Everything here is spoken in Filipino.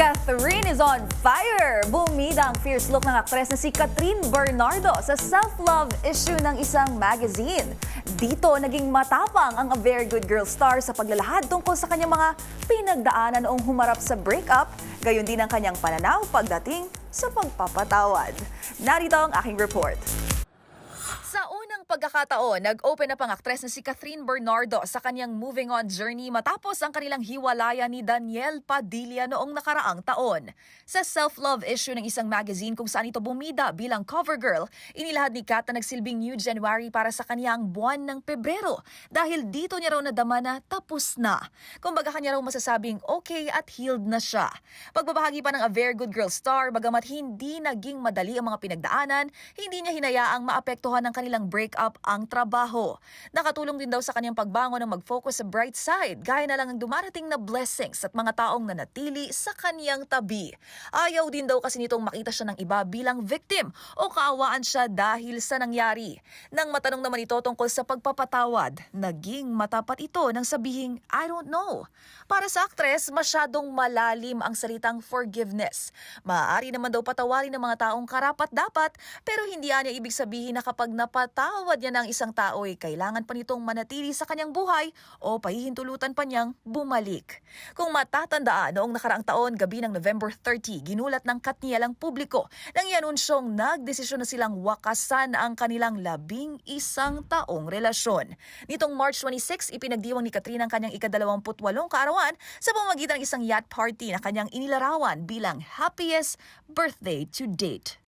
Catherine is on fire! Bumida ang fierce look ng aktres na si Catherine Bernardo sa self-love issue ng isang magazine. Dito, naging matapang ang A Very Good Girl star sa paglalahad tungkol sa kanyang mga pinagdaanan noong humarap sa breakup, gayon din ang kanyang pananaw pagdating sa pagpapatawad. Narito ang aking report. Sa unang pagkakataon, nag-open up ang aktres na si Catherine Bernardo sa kanyang moving on journey matapos ang kanilang hiwalayan ni Daniel Padilla noong nakaraang taon. Sa self-love issue ng isang magazine kung saan ito bumida bilang cover girl, inilahad ni Kat na nagsilbing New January para sa kanyang buwan ng Pebrero dahil dito niya raw nadama na tapos na. Kumbaga kanya raw masasabing okay at healed na siya. Pagbabahagi pa ng A Very Good Girl star, bagamat hindi naging madali ang mga pinagdaanan, hindi niya hinayaang maapektuhan ng kanilang breakup ang trabaho. Nakatulong din daw sa kanyang pagbangon ng mag-focus sa bright side, gaya na lang ang dumarating na blessings at mga taong nanatili sa kanyang tabi. Ayaw din daw kasi nitong makita siya ng iba bilang victim o kaawaan siya dahil sa nangyari. Nang matanong naman ito tungkol sa pagpapatawad, naging matapat ito nang sabihing, I don't know. Para sa aktres, masyadong malalim ang salitang forgiveness. Maaari naman daw patawarin ng mga taong karapat-dapat, pero hindi niya ibig sabihin na kapag napatawad niya ng isang tao ay kailangan pa nitong manatili sa kanyang buhay o pahihintulutan pa niyang bumalik. Kung matatandaan, noong nakaraang taon, gabi ng November 30, ginulat ng Katniel ang publiko nang ianunsyong nagdesisyon na silang wakasan ang kanilang 11 taong relasyon. Nitong March 26, ipinagdiwang ni Catherine ang kanyang ika-28 kaarawan sa pamamagitan ng isang yacht party na kanyang inilarawan bilang happiest birthday to date.